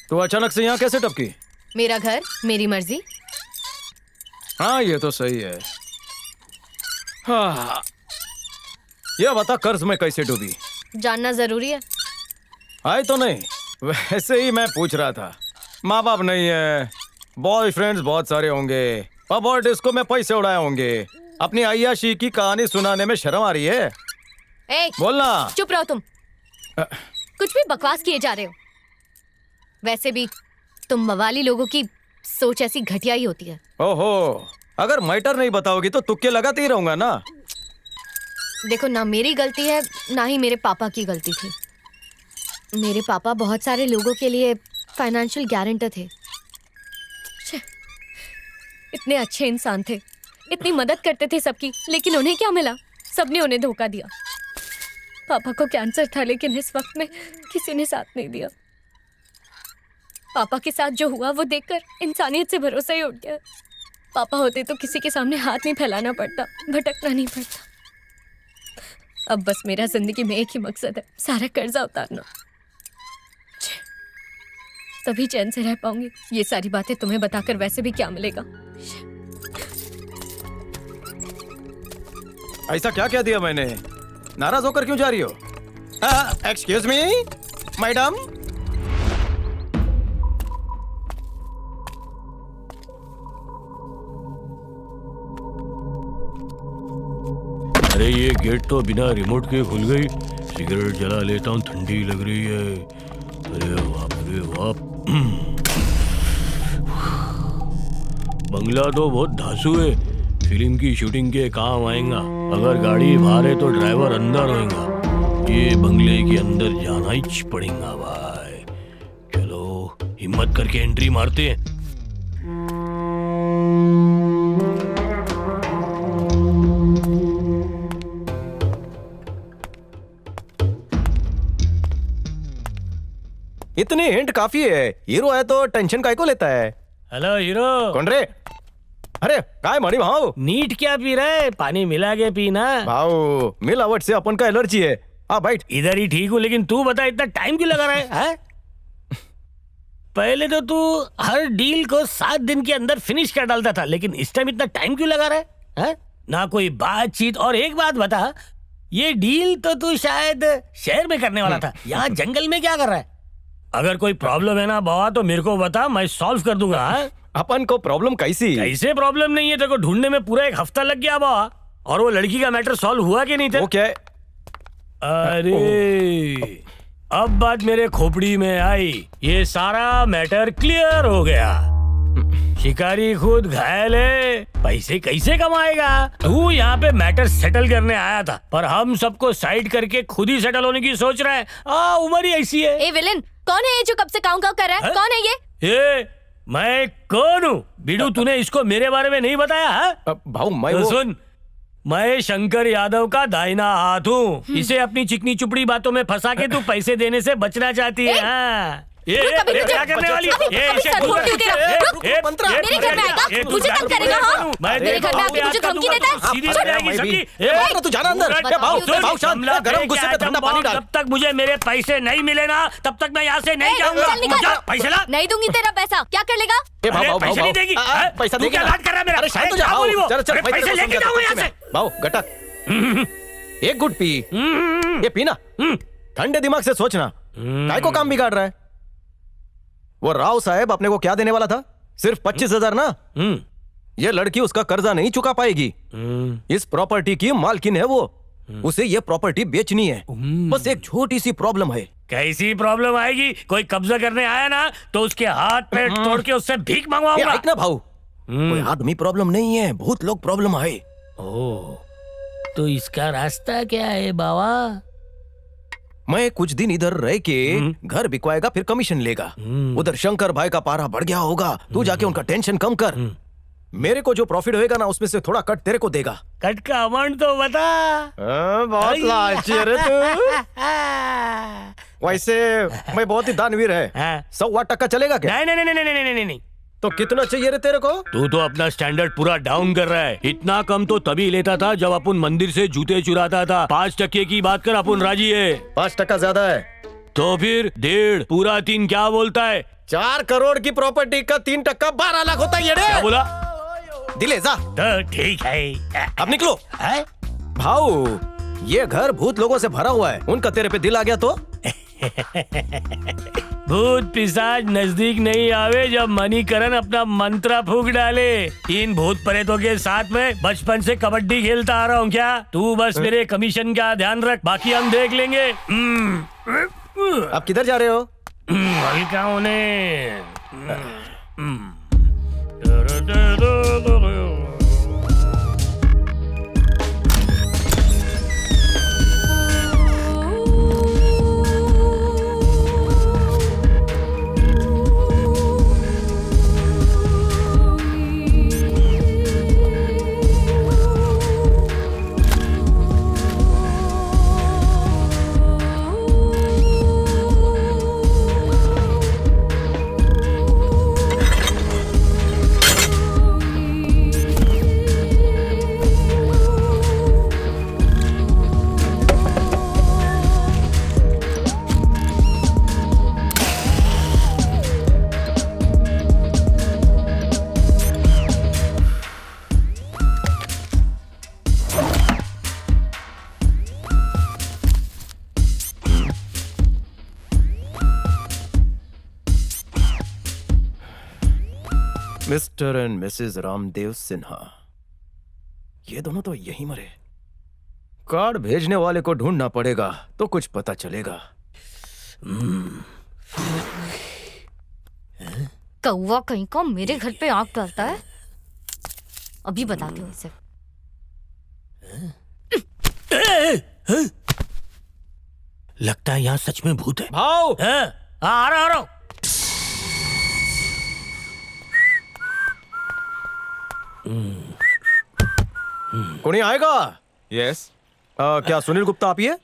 तो अचानक से यहाँ कैसे टपकी? मेरा घर, मेरी मर्जी। हाँ ये तो सही है। हाँ ये बता, कर्ज में कैसे डूबी? जानना जरूरी है? आए तो नहीं, वैसे ही मैं पूछ रहा था। माँ बाप नहीं है, बॉयफ्रेंड्स बहुत सारे होंगे, पब और डिस्को में पैसे उड़ाए होंगे। अपनी अय्याशी की कहानी सुनाने में शर्म आ रही है? ए, बोलना। चुप रहो तुम। कुछ भी बकवास किए जा रहे हो। वैसे भी तुम मवाली लोगों की सोच ऐसी घटिया ही होती है। ओहो, अगर मैटर नहीं बताओगी तो तुक्के लगाते ही रहूंगा ना। देखो, ना मेरी गलती है ना ही मेरे पापा की गलती थी। मेरे पापा बहुत सारे लोगों के लिए फाइनेंशियल गारंटर थे। इतने अच्छे इंसान थे, इतनी मदद करते थे सबकी, लेकिन उन्हें क्या मिला? सबने उन्हें धोखा दिया। पापा को कैंसर था, लेकिन इस वक्त में किसी ने साथ नहीं दिया। पापा के साथ जो हुआ वो देखकर इंसानियत से भरोसा ही उठ गया। पापा होते तो किसी के सामने हाथ नहीं फैलाना पड़ता, भटकना नहीं पड़ता। अब बस मेरा जिंदगी में एक ही मकसद है, सारा कर्जा उतारना। तभी चैन से रह पाऊंगी। ये सारी बातें तुम्हें बताकर वैसे भी क्या मिलेगा? ऐसा क्या कह दिया मैंने? नाराज होकर क्यों जा रही हो? Excuse me madam. अरे ये गेट तो बिना रिमोट के खुल गई। सिगरेट जला लेता हूँ, ठंडी लग रही है। अरे बाप रे बाप। बंगला तो बहुत धांसू है, फिल्म की शूटिंग के काम आएगा। अगर गाड़ी बाहर है तो ड्राइवर अंदर होएगा। ये बंगले के अंदर जाना ही पड़ेगा भाई। चलो हिम्मत करके एंट्री मारते हैं। इतनी हिंट काफी है। हीरो है तो टेंशन काहे को लेता है? Hello hero. कौन रे? अरे काय मणि भाव, नीट क्या पी रहा है? पानी मिला के पीना भाव। मिलावट से अपन का एलर्जी है। हाँ बैठ। इधर ही ठीक हूँ, लेकिन तू बता इतना टाइम क्यों लगा रहा है? पहले तो तू हर डील को 7 दिन के अंदर फिनिश कर डालता था, लेकिन इस टाइम इतना टाइम क्यों लगा रहा है? ना कोई बातचीत। और एक बात बता, ये डील तो तू शायद शहर में करने वाला था, यहाँ जंगल में क्या कर रहा है? अगर कोई प्रॉब्लम है ना बाबा तो मेरे को बता, मैं सॉल्व कर दूंगा। अपन को प्रॉब्लम कैसी? कैसे प्रॉब्लम नहीं है? तेरे को ढूंढने में पूरा 1 हफ्ता लग गया बाबा। और वो लड़की का मैटर सॉल्व हुआ कि नहीं? वो क्या है? अरे अब बात मेरे खोपड़ी में आई। ये सारा मैटर क्लियर हो गया। शिकारी खुद घायल है, पैसे कैसे कमाएगा? तू यहाँ पे मैटर सेटल करने आया था, पर हम सबको साइड करके खुद ही सेटल होने की सोच रहा है। उम्र ही ऐसी है। ए विलेन, कौन है ये जो कब से काऊ काऊ कर रहा है? कौन है ये? मैं कौन हूँ? बिडू, तूने इसको मेरे बारे में नहीं बताया? भाऊ मैं तो सुन, मैं शंकर यादव का दाहिना हाथ हूँ। इसे अपनी चिकनी चुपड़ी बातों में फंसा के तू पैसे देने से बचना चाहती है। ये क्या करने वाली? मेरे घर में आएगा, मुझे तंग करेगा। हाँ, मेरे घर में आके मुझे धमकी देता है। तू जाना अंदर। गरम गुस्से पे ठंडा पानी डाल। जब तक मुझे मेरे पैसे नहीं मिले ना, तब तक मैं यहाँ से नहीं जाऊंगा। पैसे ला। नहीं दूंगी तेरा पैसा। क्या कर लेगा? पैसे नहीं देगी? पैसा तू क्या लाड कर रहा है मेरा? अरे शांत हो जा। चल पैसे लेके जाऊंगा यहाँ से। भाऊ गटक, एक गुट पी। ये पीना, ठंडे दिमाग से सोचना। काय को काम बिगाड़ रहा है? वो राव साहब अपने को क्या देने वाला था? सिर्फ 25,000 ना। ये लड़की उसका कर्जा नहीं चुका पाएगी। इस प्रॉपर्टी की मालकिन है वो। उसे ये प्रॉपर्टी बेचनी है। बस एक छोटी सी प्रॉब्लम है। कैसी प्रॉब्लम आएगी? कोई कब्जा करने आया ना तो उसके हाथ पैर तोड़ के उससे भीख मंगवाऊंगा। ना भाऊ, कोई आदमी प्रॉब्लम नहीं है, बहुत लोग प्रॉब्लम है। ओह, तो इसका रास्ता क्या है बाबा? मैं कुछ दिन इधर रह के घर बिकवाएगा, फिर कमीशन लेगा। उधर शंकर भाई का पारा बढ़ गया होगा, तू जाके उनका टेंशन कम कर। मेरे को जो प्रॉफिट होएगा ना, उसमें से थोड़ा कट तेरे को देगा। कट का अमाउंट तो बता। बहुत लालची है रे तू। वैसे मैं बहुत ही दानवीर है। 100% चलेगा क्या? नहीं। तो कितना चाहिए रे तेरे को? तू तो अपना स्टैंडर्ड पूरा डाउन कर रहा है। इतना कम तो तभी लेता था जब अपन मंदिर से जूते चुराता था। 5% की बात कर, अपन राजी है। 5% ज्यादा है। तो फिर 1.5 पूरा 3 क्या बोलता है? 4 करोड़ की प्रॉपर्टी का 3% 12 लाख होता है ये क्या रे। बोला? दिले जा, तो ठीक है। अब निकलो। हैं? भाऊ, ये घर भूत लोगों से भरा हुआ है, उनका तेरे पे दिल आ गया तो? भूत पिशाच नजदीक नहीं आवे जब मणिकरण अपना मंत्र फूंक डाले। इन भूत प्रेतों के साथ में बचपन से कबड्डी खेलता आ रहा हूँ क्या? तू बस मेरे कमीशन का ध्यान रख, बाकी हम देख लेंगे। आप किधर जा रहे हो? हल्का होने। Mister and Mrs Ramdev Sinha, ये दोनों तो यहीं मरे। कार्ड भेजने वाले को ढूंढना पड़ेगा तो कुछ पता चलेगा। कौवा कहीं का मेरे घर पे आग डालता है, अभी बताती हूँ इसे। लगता है यहाँ सच में भूत है। भाव, आ रहा हूँ। कोई आएगा? यस। क्या सुनील गुप्ता आप ही है?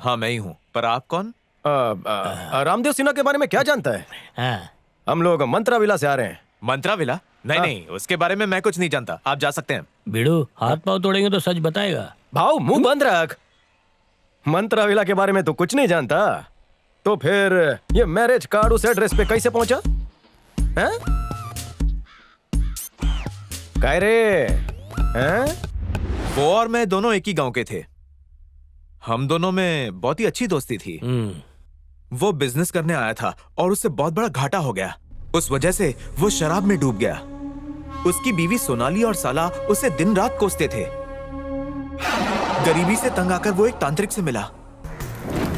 हाँ मैं ही हूँ, पर आप कौन? रामदेव सिन्हा के बारे में क्या जानता है? हाँ। हम लोग मंत्रा विला से आ रहे हैं। मंत्रा विला? नहीं हाँ। नहीं, उसके बारे में मैं कुछ नहीं जानता, आप जा सकते हैं। बिड़ू, हाथ पाँव तोड़ेंगे तो सच बताएगा। भाव, मुंह बंद रख। मंत्रा विला के बारे में तो कुछ नहीं जानता, तो फिर ये मैरिज कार्ड उस एड्रेस पे कैसे पहुंचा? हैं? काय रे? हैं? वो और मैं दोनों एक ही गांव के थे। हम दोनों में बहुत ही अच्छी दोस्ती थी। वो बिजनेस करने आया था और उससे बहुत बड़ा घाटा हो गया। उस वजह से वो शराब में डूब गया। उसकी बीवी सोनाली और साला उसे दिन रात कोसते थे। गरीबी से तंग आकर वो एक तांत्रिक से मिला।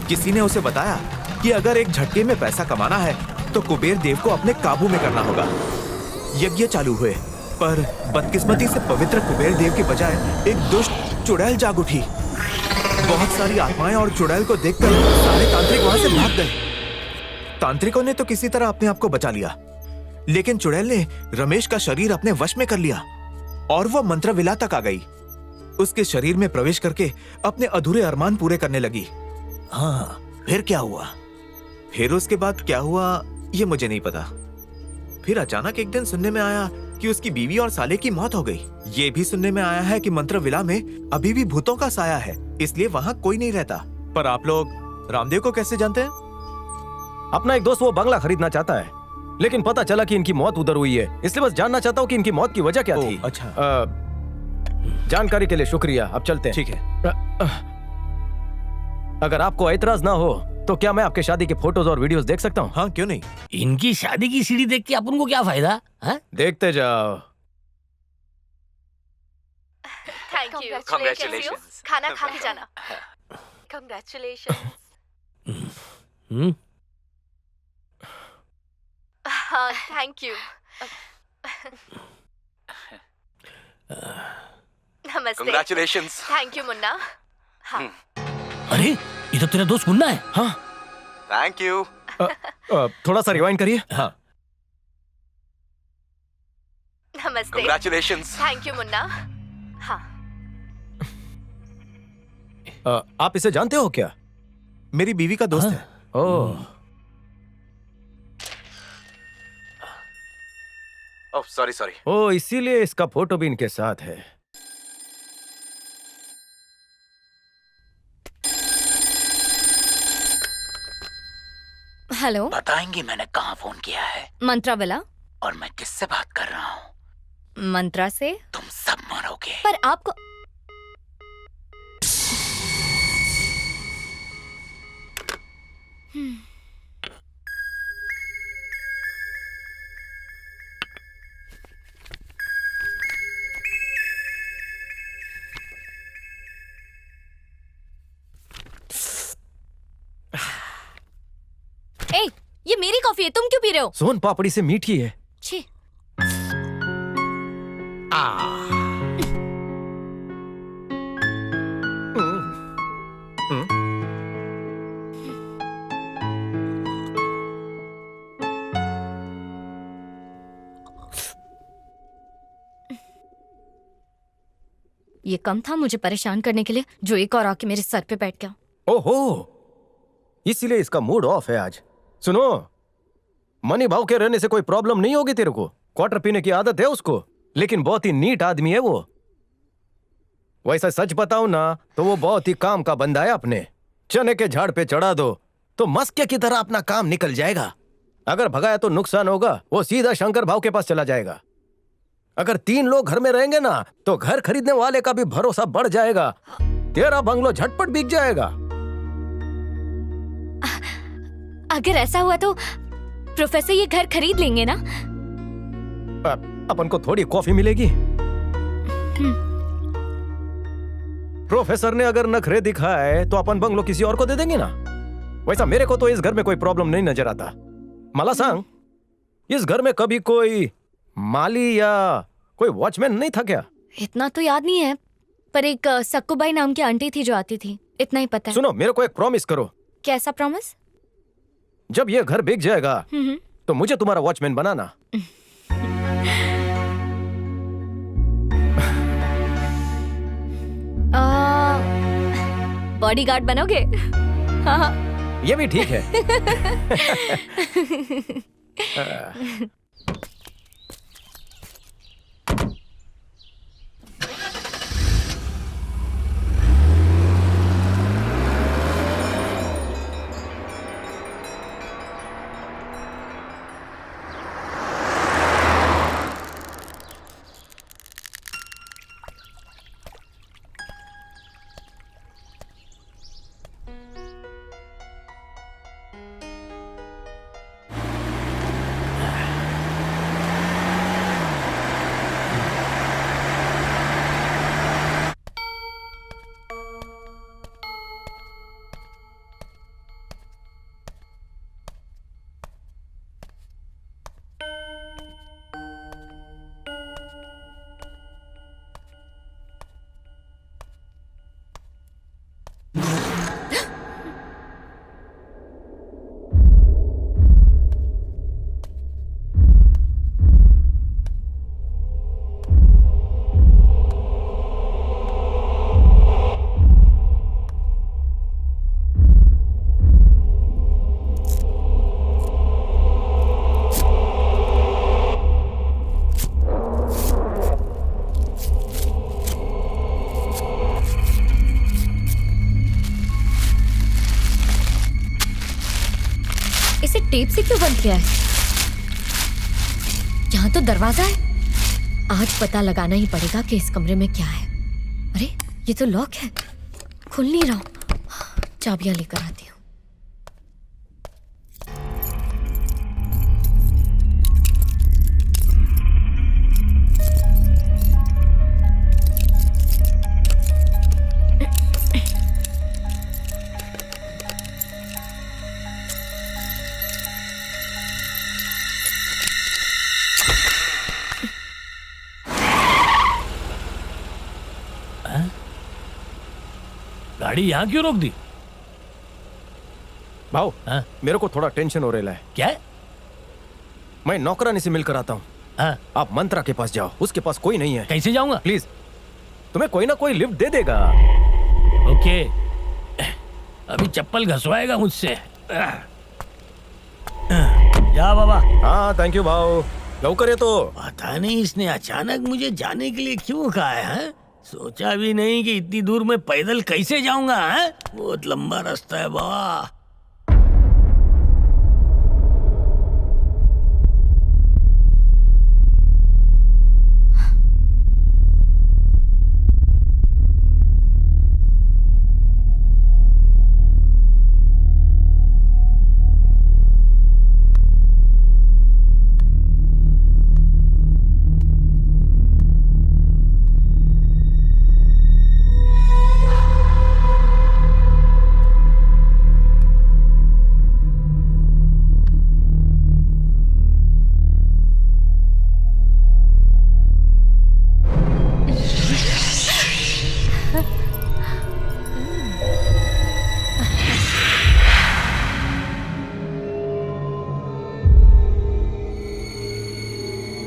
किसी ने उसे बताया कि अगर एक झटके में पैसा कमाना है तो कुबेर देव को अपने काबू में करना होगा। यज्ञ चालू हुए, पर बदकिस्मती से पवित्र कुबेर देव के बजाय एक दुष्ट चुड़ैल जाग उठी। बहुत सारी आत्माएं और चुड़ैल को देखकर सारे तांत्रिक वहां से भाग गए। तांत्रिकों ने तो किसी तरह अपने आप को बचा लिया, लेकिन चुड़ैल ने रमेश का शरीर अपने वश में कर लिया और वो मंत्रविला तक आ गई। उसके शरीर में प्रवेश करके अपने अधूरे अरमान पूरे करने लगी। हाँ, फिर क्या हुआ? फिर उसके बाद क्या हुआ ये मुझे नहीं पता। फिर अचानक एक दिन सुनने में आया कि उसकी बीवी और साले की मौत हो गई। ये भी सुनने में आया है कि मंत्रविला में अभी भी भूतों का साया है, इसलिए वहाँ कोई नहीं रहता। पर आप लोग रामदेव को कैसे जानते हैं? अपना एक दोस्त वो बंगला खरीदना चाहता है, लेकिन पता चला कि इनकी मौत उधर हुई है, इसलिए बस जानना चाहता हूँ कि इनकी मौत की वजह क्या थी। अच्छा। जानकारी के लिए शुक्रिया, अब चलते हैं। ठीक है। अगर आपको एतराज ना हो तो क्या मैं आपके शादी के फोटोज और वीडियोस देख सकता हूँ? हाँ, क्यों नहीं। इनकी शादी की सीढ़ी देख के अपन को क्या फायदा? हाँ? देखते जाओ। Thank you. Congratulations. खाना खा के जाना। Congratulations. हम्म? हाँ, थैंक यू। नमस्ते। Congratulations. Thank you Munna. हाँ। अरे ये तो तेरा दोस्त मुन्ना है। हाँ, Thank you. थोड़ा सा रिवाइंड करिए। हाँ। नमस्ते। Congratulations. Thank you Munna. हाँ। आप इसे जानते हो क्या? मेरी बीवी का दोस्त है। ओह, ओह सॉरी। ओ इसीलिए इसका फोटो भी इनके साथ है। हेलो, बताएंगी मैंने कहाँ फोन किया है मंत्रा वाला? और मैं किससे बात कर रहा हूँ? मंत्रा से? तुम सब मरोगे। पर आपको ए, ये मेरी कॉफी है, तुम क्यों पी रहे हो? सोन पापड़ी से मीठी है। छी। ये कम था मुझे परेशान करने के लिए, जो एक और आके मेरे सर पे बैठ गया। ओहो, इसीलिए इसका मूड ऑफ है आज। सुनो, मनी भाव के रहने से कोई प्रॉब्लम नहीं होगी तेरे को। क्वार्टर पीने की आदत है उसको, लेकिन बहुत ही नीट आदमी है वो। वैसा सच बताऊं ना तो वो बहुत ही काम का बंदा है। अपने चने के झाड़ पे चढ़ा दो तो मस्के की तरह अपना काम निकल जाएगा। अगर भगाया तो नुकसान होगा, वो सीधा शंकर भाव के पास चला जाएगा। अगर 3 लोग घर में रहेंगे ना तो घर खरीदने वाले का भी भरोसा बढ़ जाएगा। तेरा बंगलो झटपट बिक जाएगा। अगर ऐसा हुआ तो प्रोफेसर ये घर खरीद लेंगे ना? अपन को थोड़ी कॉफी मिलेगी। प्रोफेसर ने अगर नखरे दिखाए तो अपन बंगलो किसी और को दे देंगे ना। वैसा मेरे को तो इस घर में कोई प्रॉब्लम नहीं नजर आता। मला सांग, इस घर में कभी कोई माली या कोई वॉचमैन नहीं था क्या? इतना तो याद नहीं है, पर एक सक्कूबाई नाम की आंटी थी जो आती थी, इतना ही पता है। सुनो, मेरे को एक प्रॉमिस करो। कैसा प्रॉमिस? जब ये घर बिक जाएगा तो मुझे तुम्हारा वॉचमैन बनाना। बॉडीगार्ड बनोगे? हाँ। ये भी ठीक है। इसे टेप से क्यों बंद किया है? यहाँ तो दरवाजा है। आज पता लगाना ही पड़ेगा कि इस कमरे में क्या है। अरे ये तो लॉक है, खुल नहीं रहा। चाबियां लेकर आती हूँ। गाड़ी यहाँ क्यों रोक दी? भाव, हाँ? मेरे को थोड़ा टेंशन हो रहा है। क्या है? मैं नौकरानी से मिलकर आता हूँ। हाँ? आप मंत्रा के पास जाओ, उसके पास कोई नहीं है। कैसे जाऊंगा? प्लीज, तुम्हें कोई ना कोई लिफ्ट दे देगा। ओके, अभी चप्पल घसवाएगा मुझसे। जा बाबा। हाँ थैंक यू भाव, लवकर येतो। पता नहीं इसने अचानक मुझे जाने के लिए क्यों कहा है? सोचा भी नहीं कि इतनी दूर मैं पैदल कैसे जाऊंगा। बहुत लंबा रास्ता है बाबा।